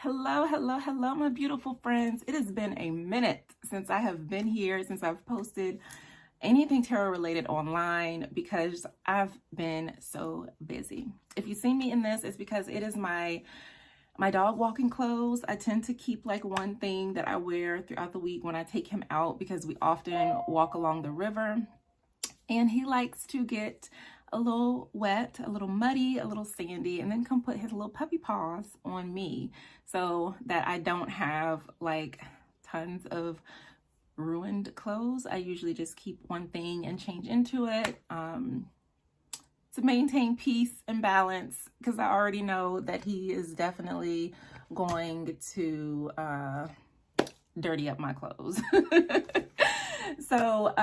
Hello, hello, hello, my beautiful friends. It has been a minute since I have been here, since I've posted anything tarot related online because I've been so busy. If you see me in this, it's because it is my dog walking clothes. I tend to keep like one thing that I wear throughout the week when I take him out because we often walk along the river and he likes to get a little wet, a little muddy, a little sandy, and then come put his little puppy paws on me so that I don't have like tons of ruined clothes. I usually just keep one thing and change into it to maintain peace and balance, because I already know that he is definitely going to dirty up my clothes. So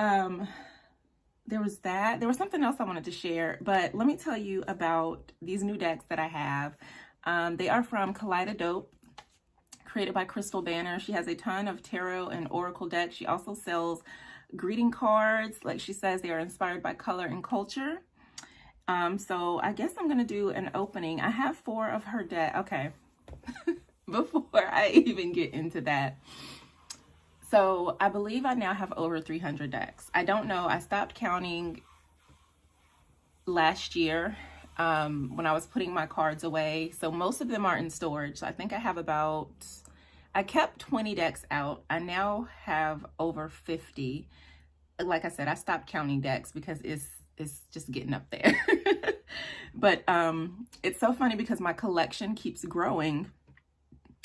there was that. There was something else I wanted to share, but let me tell you about these new decks that I have. They are from Kaleidadope, created by Krystal Banner. She has a ton of tarot and oracle decks. She also sells greeting cards. Like she says, they are inspired by color and culture. So I guess I'm going to do an opening. I have 4 of her deck. Okay. Before I even get into that. So I believe I now have over 300 decks. I don't know. I stopped counting last year when I was putting my cards away. So most of them are in storage. So I think I have I kept 20 decks out. I now have over 50. Like I said, I stopped counting decks because it's just getting up there. But it's so funny because my collection keeps growing.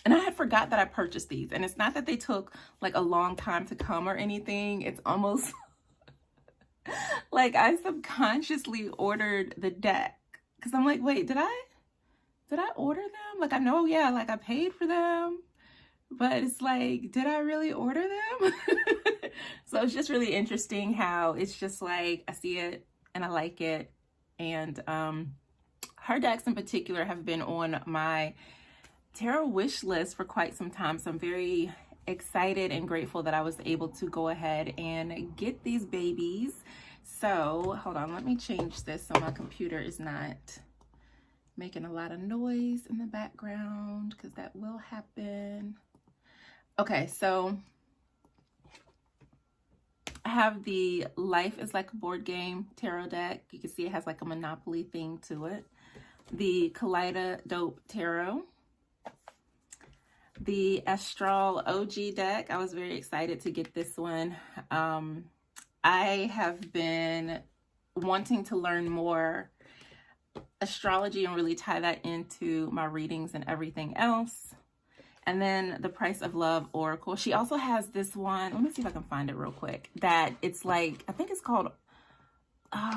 And I had forgot that I purchased these. And it's not that they took like a long time to come or anything. It's almost like I subconsciously ordered the deck. Because I'm like, wait, did I order them? Like, I know, yeah, like I paid for them. But it's like, did I really order them? So it's just really interesting how it's just like, I see it and I like it. And her decks in particular have been on my tarot wish list for quite some time, so I'm very excited and grateful that I was able to go ahead and get these babies. So hold on, let me change this so my computer is not making a lot of noise in the background, because that will happen. Okay, so I have the Life is Like a Board Game tarot deck. You can see it has like a Monopoly thing to it. The Kaleidadope tarot. The Astral OG deck. I was very excited to get this one. I have been wanting to learn more astrology and really tie that into my readings and everything else. And then the Price of Love Oracle. She also has this one. Let me see if I can find it real quick. That it's like, I think it's called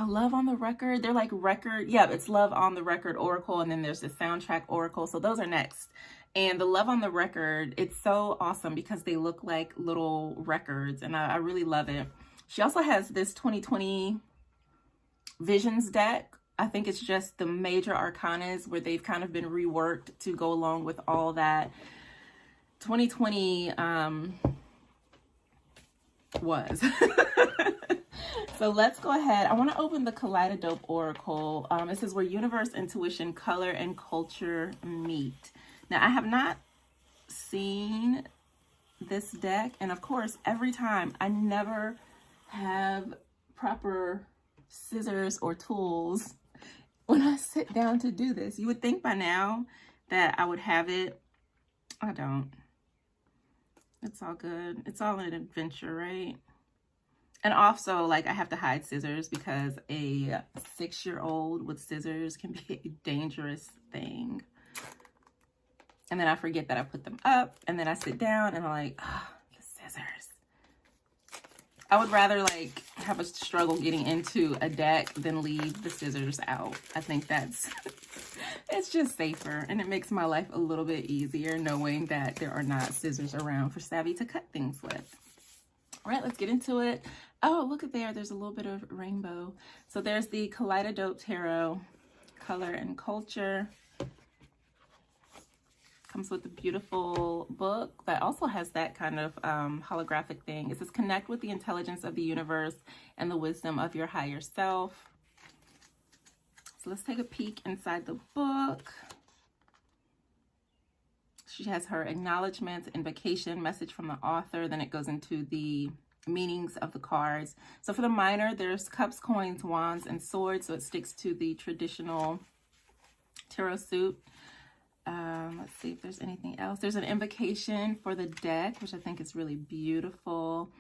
Love on the Record. They're like record. Yeah, it's Love on the Record Oracle. And then there's the Soundtrack Oracle. So those are next. And the Love on the Record, it's so awesome because they look like little records, and I really love it. She also has this 2020 Visions deck. I think it's just the major arcanas where they've kind of been reworked to go along with all that 2020 was. So let's go ahead. I want to open the Kaleidodope Oracle. It says where universe, intuition, color, and culture meet. Now, I have not seen this deck, and of course, every time I never have proper scissors or tools when I sit down to do this. You would think by now that I would have it. I don't. It's all good. It's all an adventure, right? And also, like, I have to hide scissors because a 6-year-old with scissors can be a dangerous thing. And then I forget that I put them up, and then I sit down and I'm like, oh, the scissors. I would rather like have a struggle getting into a deck than leave the scissors out. I think that's, it's just safer, and it makes my life a little bit easier knowing that there are not scissors around for Savvy to cut things with. All right, let's get into it. Oh, look at there. There's a little bit of rainbow. So there's the Kaleidodope Tarot, Color and Culture. Comes with a beautiful book that also has that kind of holographic thing. It says, connect with the intelligence of the universe and the wisdom of your higher self. So let's take a peek inside the book. She has her acknowledgments, invocation, message from the author. Then it goes into the meanings of the cards. So for the minor, there's cups, coins, wands, and swords. So it sticks to the traditional tarot suit. Let's see if there's anything else. There's an invocation for the deck, which I think is really beautiful.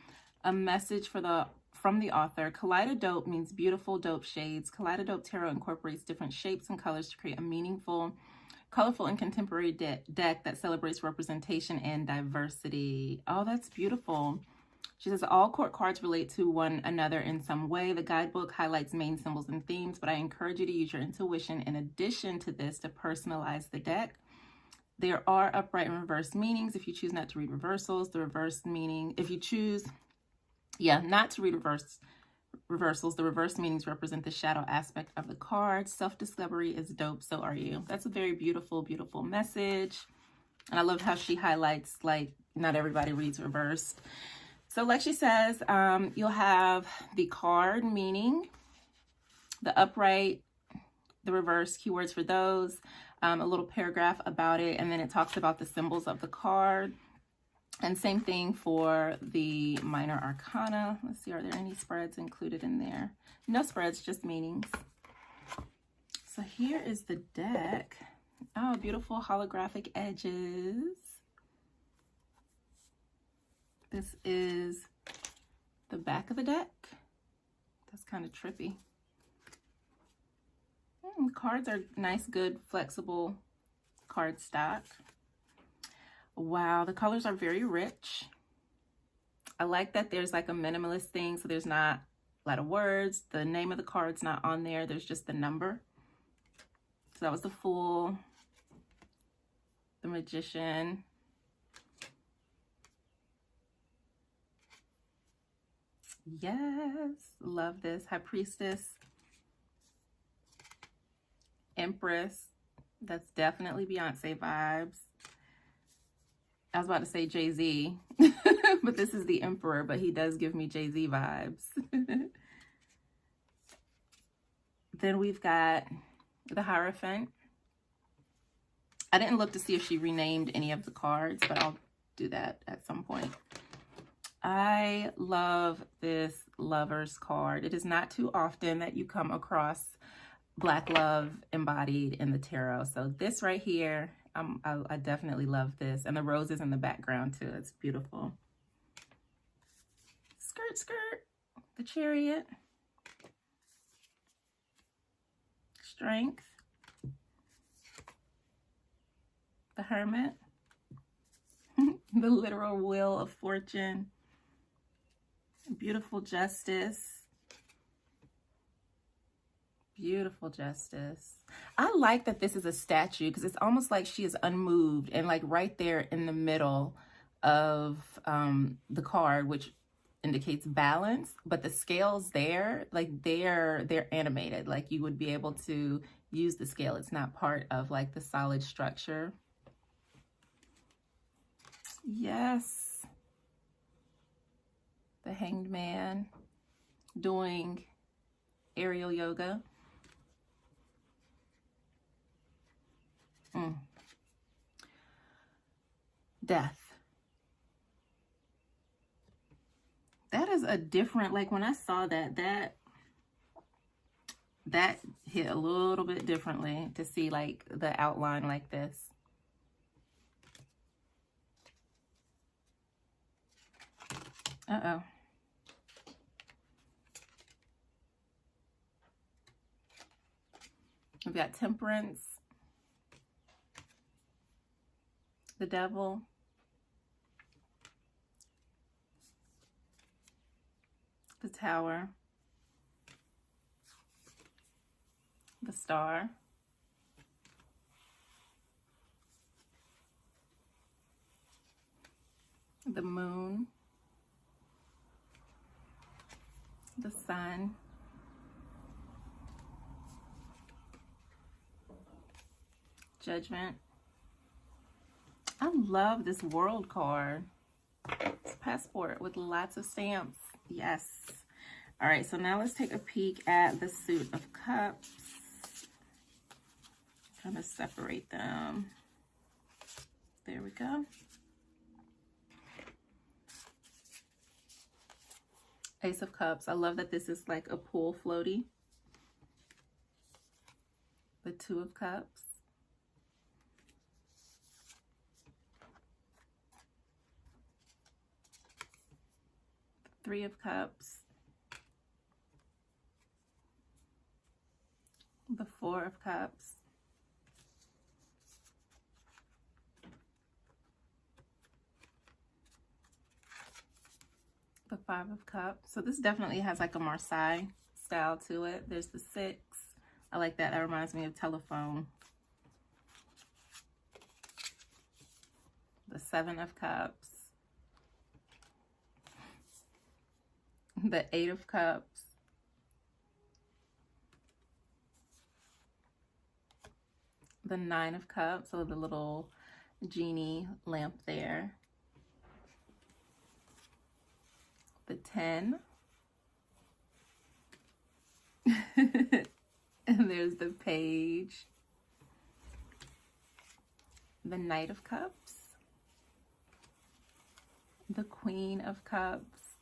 A message from the author. Kaleidadope means beautiful dope shades. Kaleidadope Tarot incorporates different shapes and colors to create a meaningful, colorful, and contemporary deck that celebrates representation and diversity. Oh, that's beautiful. She says all court cards relate to one another in some way. The guidebook highlights main symbols and themes, but I encourage you to use your intuition in addition to this to personalize the deck. There are upright and reversed meanings if you choose not to read reversals. The reversed meaning, if you choose, not to read reversals, the reversed meanings represent the shadow aspect of the card. Self-discovery is dope, so are you. That's a very beautiful, beautiful message. And I love how she highlights, like, not everybody reads reversed. So like she says, you'll have the card meaning, the upright, the reverse, keywords for those, a little paragraph about it, and then it talks about the symbols of the card. And same thing for the minor arcana. Let's see, are there any spreads included in there? No spreads, just meanings. So here is the deck. Oh, beautiful holographic edges. This is the back of the deck. That's kind of trippy. Cards are nice, good, flexible card stock. Wow, the colors are very rich. I like that there's like a minimalist thing, so there's not a lot of words. The name of the card's not on there. There's just the number. So that was the Fool, the Magician, yes, love this. High Priestess, Empress, that's definitely Beyonce vibes. I was about to say Jay-Z, but this is the Emperor, but he does give me Jay-Z vibes. Then we've got the Hierophant. I didn't look to see if she renamed any of the cards, but I'll do that at some point. I love this Lovers card. It is not too often that you come across Black love embodied in the tarot. So this right here, I definitely love this. And the roses in the background too. It's beautiful. Skirt, skirt. The Chariot. Strength. The Hermit. The literal Wheel of Fortune. Beautiful Justice. Beautiful Justice. I like that this is a statue because it's almost like she is unmoved and like right there in the middle of the card, which indicates balance, but the scales there, like they're animated. Like you would be able to use the scale. It's not part of like the solid structure. Yes. The Hanged Man doing aerial yoga. Death. That is a different, like when I saw that hit a little bit differently to see like the outline like this. Uh-oh. We've got Temperance, the Devil, the Tower, the Star, the Moon, the Sun, Judgment. I love this World card. It's a passport with lots of stamps. Yes. All right, so now let's take a peek at the Suit of Cups. Trying to separate them. There we go. Ace of Cups. I love that this is like a pool floaty. The Two of Cups. Three of Cups. The Four of Cups. The Five of Cups. So this definitely has like a Marseille style to it. There's the Six. I like that. That reminds me of telephone. The Seven of Cups. The Eight of Cups. The Nine of Cups, so the little genie lamp there. The 10. And there's the Page. The Knight of Cups. The Queen of Cups.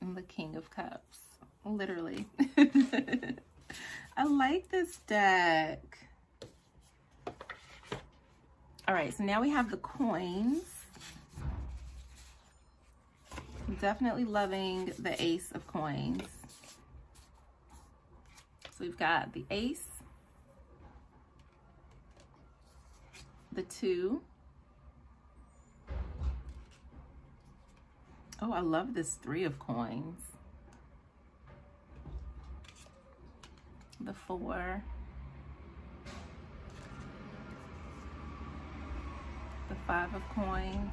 And the King of Cups. Literally. I like this deck. All right, so now we have the coins. I'm definitely loving the Ace of Coins. So we've got the Ace, the Two. Oh, I love this Three of Coins. The Four. The Five of Coins.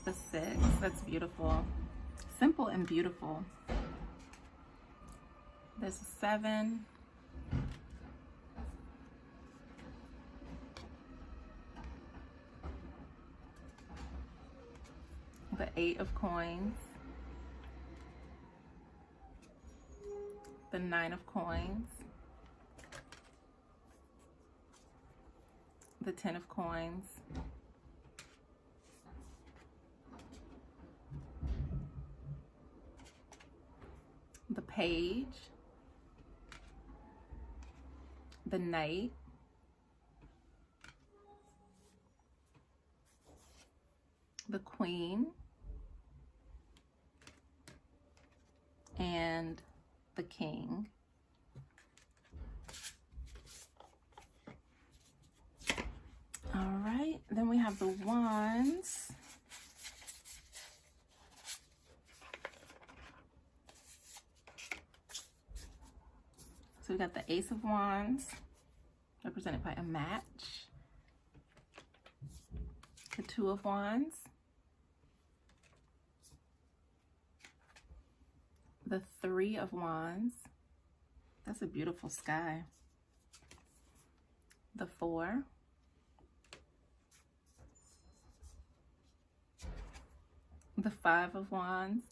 The Six. That's beautiful. Simple and beautiful. There's a Seven. The Eight of Coins. The Nine of Coins. The 10 of Coins. The Page. The Knight. The Queen. And the King. All right, then we have the Wands. So we got the Ace of Wands, represented by a match. The Two of Wands. The Three of Wands. That's a beautiful sky. The Four. The Five of Wands.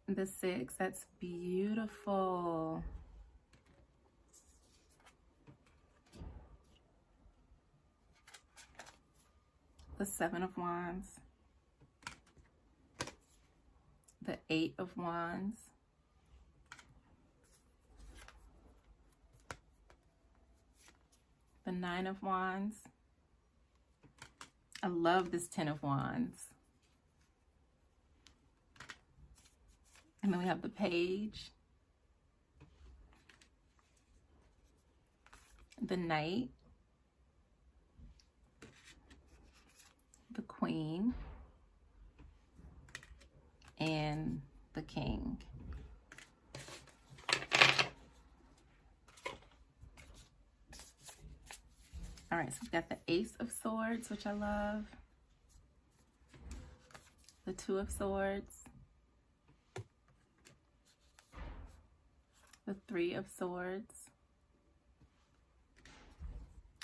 The Six. That's beautiful. The Seven of Wands. The Eight of Wands. The Nine of Wands. I love this 10 of Wands. And then we have the Page. The Knight. The Queen. And the King. All right, so we've got the Ace of Swords, which I love. The Two of Swords. The Three of Swords.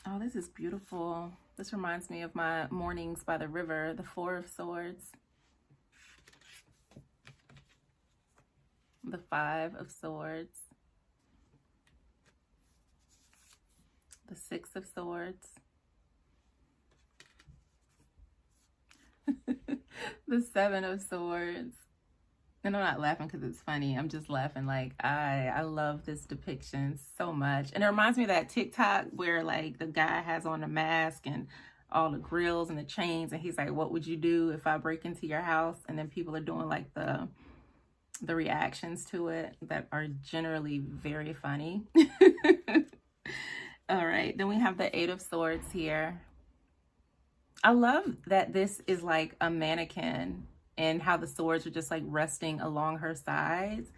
Oh, this is beautiful. This reminds me of my mornings by the river. The Four of Swords. the Five of Swords, the Six of Swords, the Seven of Swords. And I'm not laughing because it's funny. I'm just laughing like I love this depiction so much. And it reminds me of that TikTok where like the guy has on the mask and all the grills and the chains, and he's like, what would you do if I break into your house? And then people are doing like the reactions to it that are generally very funny. All right, then we have the Eight of Swords here. I love that this is like a mannequin and how the swords are just like resting along her sides.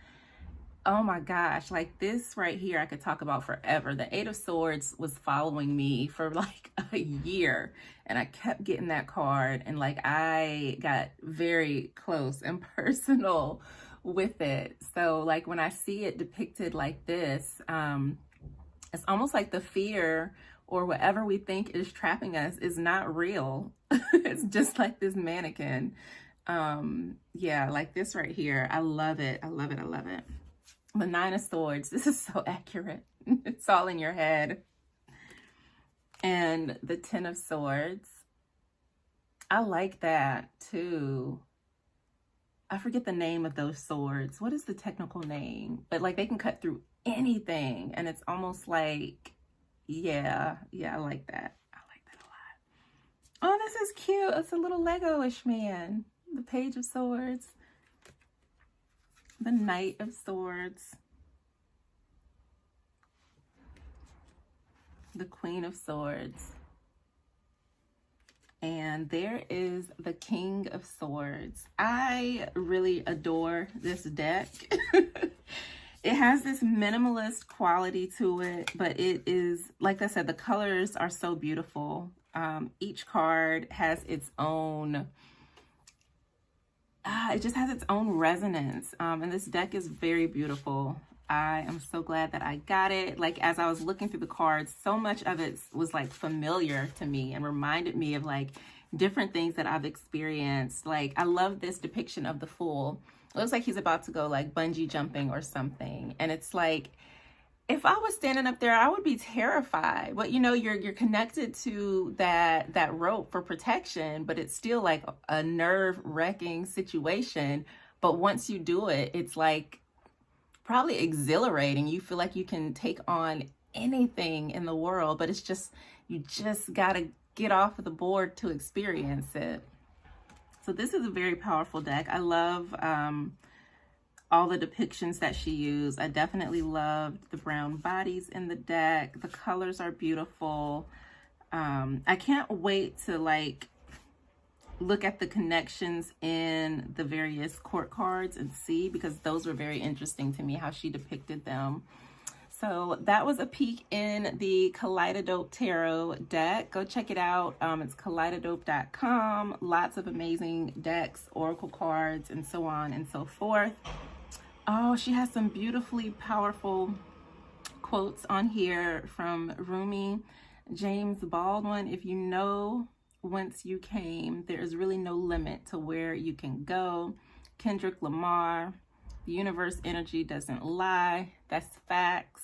Oh my gosh, like this right here I could talk about forever. The Eight of Swords was following me for like a year, and I kept getting that card, and like I got very close and personal with it. So like when I see it depicted like this, it's almost like the fear or whatever we think is trapping us is not real. It's just like this mannequin. Yeah, like this right here. I love it. I love it. I love it. The Nine of Swords. This is so accurate. It's all in your head. And the Ten of Swords. I like that too. I forget the name of those swords. What is the technical name? But like they can cut through anything, and it's almost like, yeah, I like that. I like that a lot. Oh, this is cute. It's a little Lego-ish man. The Page of Swords. The Knight of Swords. The Queen of Swords. And there is the King of Swords. I really adore this deck. It has this minimalist quality to it, but it is, like I said, the colors are so beautiful. Each card has its own, it just has its own resonance. And this deck is very beautiful. I am so glad that I got it. Like, as I was looking through the cards, so much of it was like familiar to me and reminded me of like different things that I've experienced. Like, I love this depiction of the Fool. It looks like he's about to go like bungee jumping or something. And it's like, if I was standing up there, I would be terrified. But you know, you're connected to that rope for protection, but it's still like a nerve-wracking situation. But once you do it, it's like probably exhilarating. You feel like you can take on anything in the world, but it's just, you just gotta get off of the board to experience it. So this is a very powerful deck. I love all the depictions that she used. I definitely loved the brown bodies in the deck. The colors are beautiful. I can't wait to like look at the connections in the various court cards and see, because those were very interesting to me, how she depicted them. So that was a peek in the Kaleidadope Tarot deck. Go check it out. It's kaleidadope.com. Lots of amazing decks, oracle cards, and so on and so forth. Oh, she has some beautifully powerful quotes on here from Rumi. James Baldwin: if you know whence you came, there is really no limit to where you can go. Kendrick Lamar: the universe energy doesn't lie. That's facts.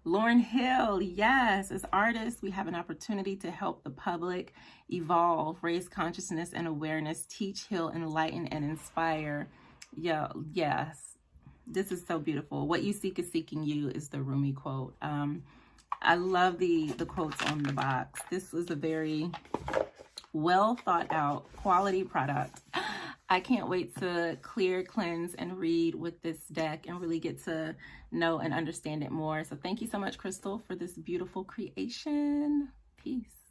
Lauryn Hill: yes, as artists, we have an opportunity to help the public evolve, raise consciousness and awareness, teach, heal, enlighten, and inspire. Yeah, yes, this is so beautiful. What you seek is seeking you is the Rumi quote. I love the quotes on the box. This was a very well thought out quality product. I can't wait to clear, cleanse, and read with this deck and really get to know and understand it more. So thank you so much, Krystal, for this beautiful creation. Peace.